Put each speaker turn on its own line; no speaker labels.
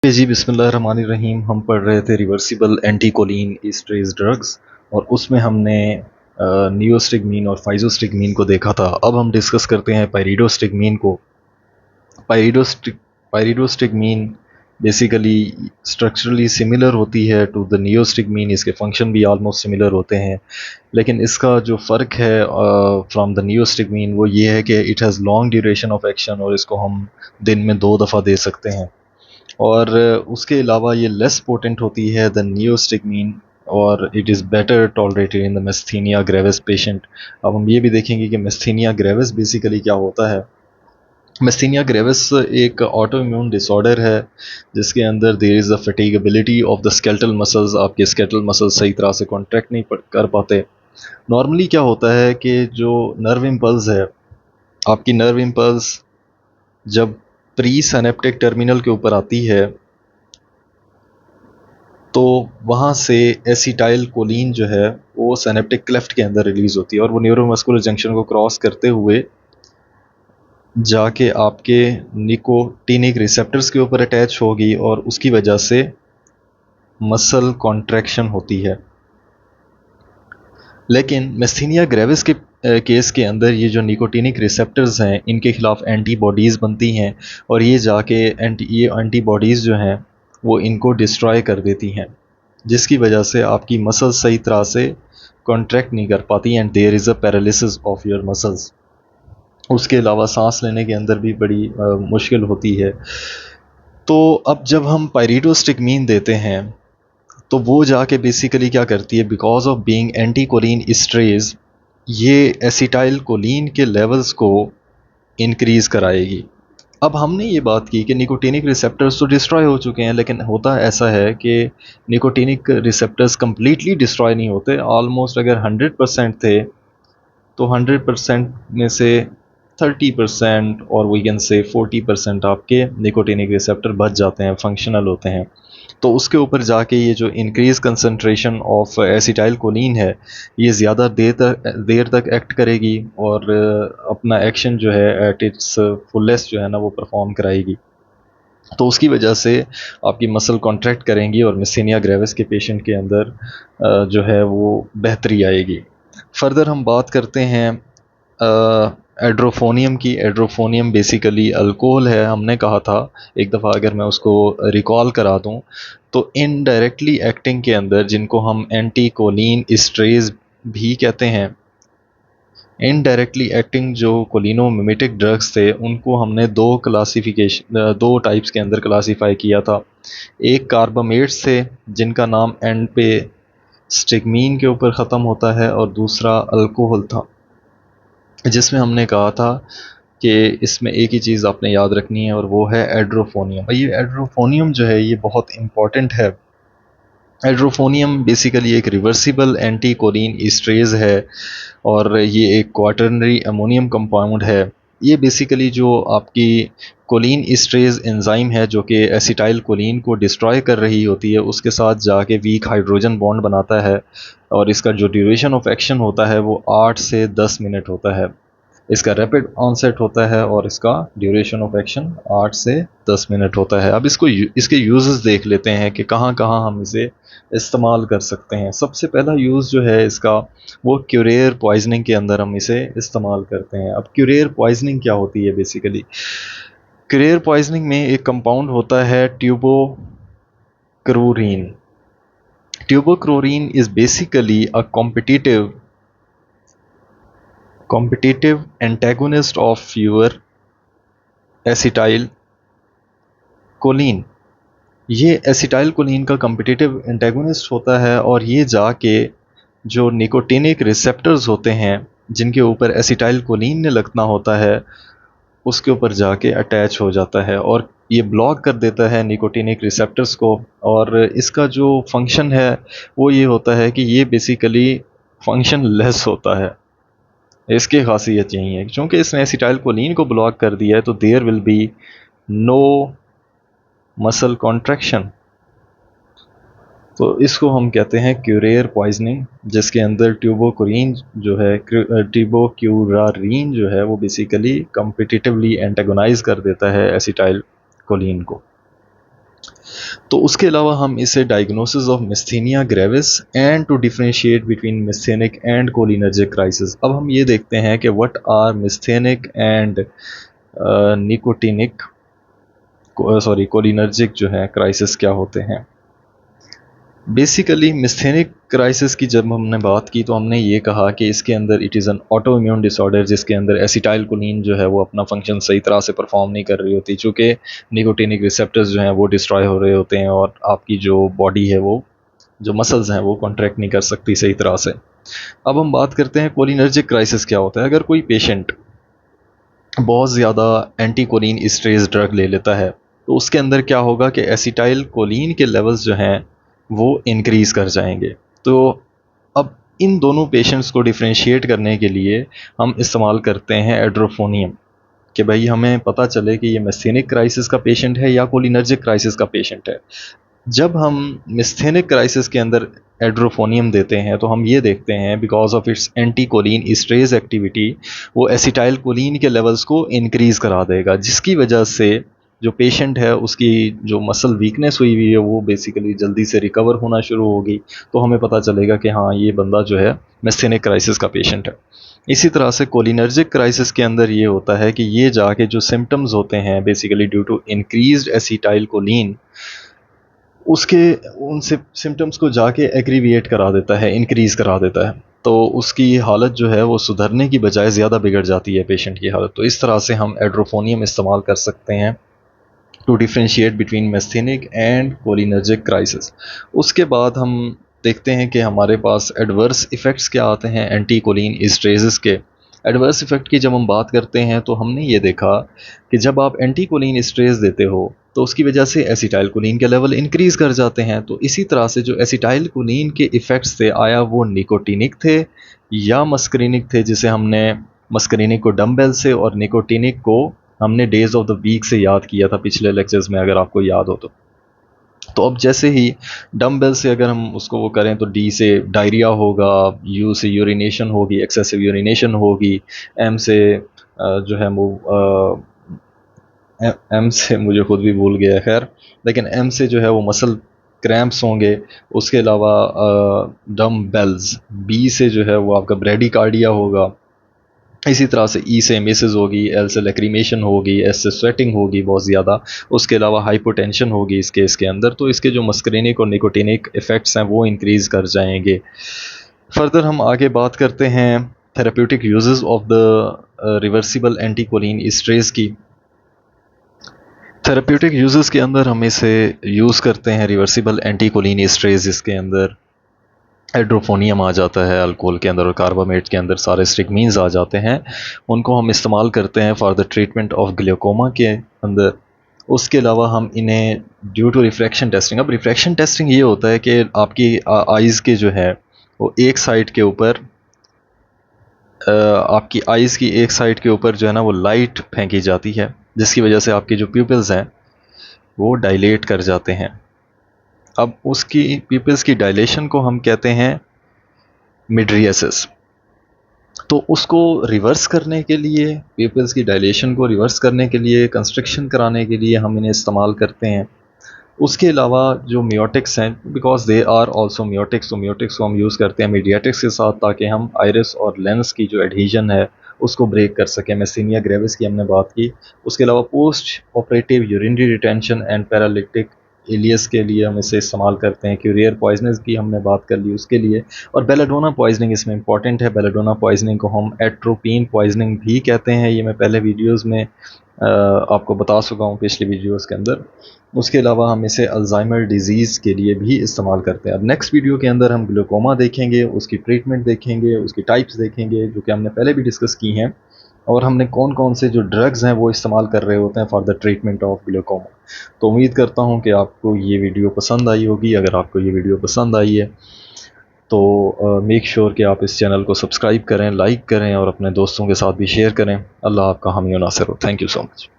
जी बिस्मिल्लाहिर्रहमानिर्रहीम। हम पढ़ रहे थे रिवर्सिबल एंटीकोलिन एस्ट्रेज ड्रग्स और उसमें हमने नियोस्टिगमीन और फाइजोस्टिगमीन को देखा था। अब हम डिस्कस करते हैं पायरिडोस्टिगमीन को। पायरिडोस्टिगमीन बेसिकली स्ट्रक्चरली सिमिलर होती है टू द नियोस्टिगमीन। इसके फंक्शन भी आलमोस्ट सिमिलर होते हैं, लेकिन इसका जो फ़र्क है फ्रॉम द नियोस्टिगमीन वो ये है कि it has long duration of action और इसको हम दिन में 2 दफ़ा दे सकते हैं। और उसके अलावा ये लेस पोटेंट होती है द नियोस्टिगमीन और it is better tolerated in the myasthenia gravis patient. अब हम ये भी देखेंगे कि मेस्थीनिया ग्रेविस बेसिकली क्या होता है। मेस्थीनिया ग्रेविस एक ऑटो इम्यून डिसऑर्डर है जिसके अंदर there is a fatigability of the skeletal muscles. आपके स्केलेटल मसल्स सही तरह से कॉन्ट्रैक्ट नहीं कर पाते। नॉर्मली क्या होता है कि जो नर्व इम्पल्स है, आपकी नर्व इम्पल्स जब प्री सिनेप्टिक टर्मिनल के ऊपर आती है तो वहाँ से एसिटाइल कोलिन जो है वो सिनेप्टिक क्लेफ्ट के अंदर रिलीज़ होती है और वो न्यूरोमस्कुलर जंक्शन को क्रॉस करते हुए जाके आपके निकोटिनिक रिसेप्टर्स के ऊपर अटैच होगी और उसकी वजह से मसल कॉन्ट्रैक्शन होती है। लेकिन मेस्थीनिया ग्रेविस के केस के अंदर ये जो निकोटिनिक रिसेप्टर्स हैं इनके खिलाफ एंटीबॉडीज़ बनती हैं और ये जाके ये एंटीबॉडीज़ जो हैं वो इनको डिस्ट्रॉय कर देती हैं, जिसकी वजह से आपकी मसल सही तरह से कॉन्ट्रैक्ट नहीं कर पाती and there is a paralysis of your muscles. उसके अलावा सांस लेने के अंदर भी बड़ी मुश्किल होती है। तो अब जब हम पायरिडोस्टिगमीन देते हैं तो वो जाके बेसिकली क्या करती है, बिकॉज ऑफ बीइंग एंटीकोलिन एस्ट्रेज ये एसिटाइल कोलिन के लेवल्स को इंक्रीज़ कराएगी। अब हमने ये बात की कि निकोटिनिक रिसेप्टर्स तो डिस्ट्रॉय हो चुके हैं, लेकिन होता ऐसा है कि निकोटिनिक रिसेप्टर्स कम्प्लीटली डिस्ट्रॉय नहीं होते। ऑलमोस्ट अगर 100% थे तो 100% में से 30% और वी कैन से 40% आपके निकोटिनिक रिसेप्टर बच जाते हैं, फंक्शनल होते हैं। तो उसके ऊपर जाके ये जो increase concentration of acetyl choline है ये ज़्यादा देर तक एक्ट करेगी और अपना एक्शन जो है एट इट्स फुलेस्ट जो है ना वो परफॉर्म कराएगी। तो उसकी वजह से आपकी मसल कॉन्ट्रैक्ट करेंगी और मिस्थेनिया ग्रेविस के पेशेंट के अंदर जो है वो बेहतरी आएगी। फर्दर हम बात करते हैं एड्रोफोनियम की। एड्रोफोनियम बेसिकली अल्कोहल है, हमने कहा था एक दफ़ा। अगर मैं उसको रिकॉल करा दूं तो इनडायरेक्टली एक्टिंग के अंदर जिनको हम एंटीकोलिन एस्ट्रेज भी कहते हैं, इनडायरेक्टली एक्टिंग जो कोलिनोमिमेटिक ड्रग्स थे उनको हमने दो टाइप्स के अंदर क्लासीफाई किया था। एक कार्बामेट्स थे जिनका नाम एंड पे स्टिगमीन के ऊपर ख़त्म होता है और दूसरा अल्कोहल था जिसमें हमने कहा था कि इसमें एक ही चीज़ आपने याद रखनी है और वो है एड्रोफोनियम। ये एड्रोफोनियम जो है ये बहुत इम्पॉर्टेंट है। एड्रोफोनियम बेसिकली एक रिवर्सिबल एंटीकोलिन एस्ट्रेज है और ये एक क्वाटरनरी अमोनियम कंपाउंड है। ये बेसिकली जो आपकी कोलिन एस्ट्रेज एंजाइम है जो कि एसिटाइल कोलिन को डिस्ट्रॉय कर रही होती है उसके साथ जाके वीक हाइड्रोजन बॉन्ड बनाता है और इसका जो ड्यूरेशन ऑफ एक्शन होता है वो 8 से 10 मिनट होता है। इसका रैपिड ऑनसेट होता है और इसका ड्यूरेशन ऑफ एक्शन 8 से 10 मिनट होता है। अब इसके यूजेस देख लेते हैं कि कहाँ कहाँ हम इसे इस्तेमाल कर सकते हैं। सबसे पहला यूज़ जो है इसका वो क्यूरेयर पॉइजनिंग के अंदर हम इसे इस्तेमाल करते हैं। अब क्यूरेयर पॉइजनिंग क्या होती है बेसिकली? क्यूरेयर पॉइजनिंग में एक कंपाउंड होता है tubocurarine. Tubocurarine is basically a competitive antagonist of your acetylcholine. ये एसिटाइल कोलिन का कम्पिटिटिव एंटेगोनिस्ट होता है और ये जाके जो निकोटिनिक रिसेप्टर्स होते हैं जिनके ऊपर एसिटाइल कोलिन ने लगना होता है उसके ऊपर जाके अटैच हो जाता है और ये ब्लॉक कर देता है निकोटिनिक रिसेप्टर्स को। और इसका जो फंक्शन है वो ये होता है कि ये बेसिकली फंक्शन लेस होता है। इसकी खासियत यही है क्योंकि इसने एसिटाइल कोलिन को ब्लॉक कर दिया है तो there will be no muscle contraction. तो इसको हम कहते हैं क्यूरेयर पॉइजनिंग, जिसके अंदर ट्यूबोक्लोरीन जो है ट्यूबोक्यूरारीन जो है वो बेसिकली कम्पिटिटिवली एंटागोनाइज कर देता है एसिटाइल कोलिन को। तो उसके अलावा हम इसे diagnosis of myasthenia gravis and to differentiate between myasthenic and cholinergic crisis, अब हम ये देखते हैं कि what are myasthenic and nicotinic sorry cholinergic जो है क्राइसिस क्या होते हैं। बेसिकली मिस्थेनिक क्राइसिस की जब हमने बात की तो हमने ये कहा कि इसके अंदर it is an auto immune disorder, जिसके अंदर एसिटाइल कोलिन जो है वो अपना फंक्शन सही तरह से परफॉर्म नहीं कर रही होती, चूँकि निकोटिनिक रिसेप्टर्स जो हैं वो डिस्ट्रॉय हो रहे होते हैं और आपकी जो बॉडी है वो जो मसल्स हैं वो कॉन्ट्रैक्ट नहीं कर सकती सही तरह से। अब हम बात करते हैं कोलिनर्जिक क्राइसिस क्या होता है। अगर कोई पेशेंट बहुत ज़्यादा एंटी कोलिन इस्ट्रेज ड्रग ले लेता है तो उसके अंदर क्या होगा कि एसिटाइल कोलिन के लेवल्स जो हैं वो इंक्रीज़ कर जाएंगे। तो अब इन दोनों पेशेंट्स को डिफ्रेंशिएट करने के लिए हम इस्तेमाल करते हैं एड्रोफोनियम, कि भाई हमें पता चले कि ये मिस्थेनिक क्राइसिस का पेशेंट है या कोलिनर्जिक क्राइसिस का पेशेंट है। जब हम मिस्थेनिक क्राइसिस के अंदर एड्रोफोनियम देते हैं तो हम ये देखते हैं because of its anticholinesterase activity वो एसिटाइल कोलिन के लेवल्स को इंक्रीज़ करा देगा, जिसकी वजह से जो पेशेंट है उसकी जो मसल वीकनेस हुई हुई है वो बेसिकली जल्दी से रिकवर होना शुरू होगी। तो हमें पता चलेगा कि हाँ ये बंदा जो है मिस्थेनिक क्राइसिस का पेशेंट है। इसी तरह से कोलिनर्जिक क्राइसिस के अंदर ये होता है कि ये जाके जो सिम्टम्स होते हैं basically due to increased acetylcholine उसके उन सिम्टम्स को जाके एग्रीविएट करा देता है, इंक्रीज़ करा देता है। तो उसकी हालत जो है वो सुधरने की बजाय ज़्यादा बिगड़ जाती है पेशेंट की हालत। तो इस तरह से हम एड्रोफोनियम इस्तेमाल कर सकते हैं to differentiate between myasthenic and cholinergic crisis. उसके बाद हम देखते हैं कि हमारे पास एडवर्स इफ़ेक्ट्स क्या आते हैं एंटी कोलिन इस्ट्रेजेस के। एडवर्स इफ़ेक्ट की जब हम बात करते हैं तो हमने ये देखा कि जब आप एंटी कोलिन इस्ट्रेज देते हो तो उसकी वजह से एसिटाइल कोलिन के लेवल इंक्रीज़ कर जाते हैं। तो इसी तरह से जो एसिटाइल कोलिन के इफ़ेक्ट्स थे आया वो निकोटिनिक थे या मस्करिनिक थे, जिसे हमने मस्करिनिक को डम्बेल से और निकोटिनिक को हमने डेज ऑफ द वीक से याद किया था पिछले लेक्चर्स में, अगर आपको याद हो तो अब जैसे ही डम्बेल से अगर हम उसको वो करें तो डी से डायरिया होगा, यू से यूरिनेशन होगी, एक्सेसिव यूरिनेशन होगी, एम से जो है वो एम से मुझे खुद भी भूल गया खैर, लेकिन एम से जो है वो मसल क्रैम्प्स होंगे। उसके अलावा डम्बेल्स, बी से जो है वो आपका ब्रेडिकार्डिया होगा। इसी तरह से ई से मिसेस होगी, एल से लैक्रीमेशन होगी, एस से स्वेटिंग होगी बहुत ज़्यादा। उसके अलावा हाइपोटेंशन होगी इस केस के अंदर। तो इसके जो मस्करिनिक और निकोटिनिक इफ़ेक्ट्स हैं वो इंक्रीज़ कर जाएंगे। फर्दर हम आगे बात करते हैं therapeutic uses of the reversible anticholinesterase की। थेरेप्यूटिक यूजेस के अंदर हम इसे यूज़ करते हैं रिवर्सिबल एंटी कोलिन इस्ट्रेज, जिसके अंदर एड्रोफोनियम आ जाता है अल्कोहल के अंदर और कार्बामेट के अंदर सारे स्ट्रिगमीन्स आ जाते हैं। उनको हम इस्तेमाल करते हैं for the treatment of glaucoma के अंदर। उसके अलावा हम इन्हें ड्यू टू रिफ्रैक्शन टेस्टिंग, अब रिफ्रैक्शन टेस्टिंग ये होता है कि आपकी आइज़ के जो है वो एक साइड के ऊपर आपकी आइज़ की एक साइड के ऊपर जो है ना वो लाइट फेंकी जाती है, जिसकी वजह से आपके जो प्यूपिल्स हैं वो डायलेट कर जाते हैं। अब उसकी प्यूपिल्स की डायलेशन को हम कहते हैं मिड्रियासिस। तो उसको रिवर्स करने के लिए, प्यूपिल्स की डायलेशन को रिवर्स करने के लिए, कंस्ट्रक्शन कराने के लिए हम इन्हें इस्तेमाल करते हैं। उसके अलावा जो मियोटिक्स हैं, बिकॉज दे आर आल्सो मियोटिक्स, तो मियोटिक्स को हम यूज़ करते हैं मीडियाटिक्स के साथ ताकि हम आइरिस और लेंस की जो एडहीजन है उसको ब्रेक कर सकें। मिस्थेनिया ग्रेविस की हमने बात की। उसके अलावा post operative urinary retention and paralytic ileus के लिए हम इसे इस्तेमाल करते हैं। क्यूरियर पॉइजनस की हमने बात कर ली उसके लिए। और बेलाडोना पॉइजनिंग इसमें इंपॉर्टेंट है। बेलाडोना पॉइजनिंग को हम एट्रोपिन पॉइजनिंग भी कहते हैं। ये मैं पहले वीडियोज़ में आपको बता चुका हूँ पिछली वीडियोज़ के अंदर। उसके अलावा हम इसे अल्जाइमर डिजीज़ के लिए भी इस्तेमाल करते हैं। अब नेक्स्ट वीडियो के अंदर हम ग्लूकोमा देखेंगे, उसकी ट्रीटमेंट देखेंगे, उसकी टाइप्स देखेंगे जो कि हमने पहले भी डिस्कस की हैं, और हमने कौन कौन से जो ड्रग्स हैं वो इस्तेमाल कर रहे होते हैं for the treatment of glaucoma. तो उम्मीद करता हूँ कि आपको ये वीडियो पसंद आई होगी। अगर आपको ये वीडियो पसंद आई है तो मेक श्योर कि आप इस चैनल को सब्सक्राइब करें, लाइक करें और अपने दोस्तों के साथ भी शेयर करें। अल्लाह आपका हामी और नासिर हो। Thank you so much.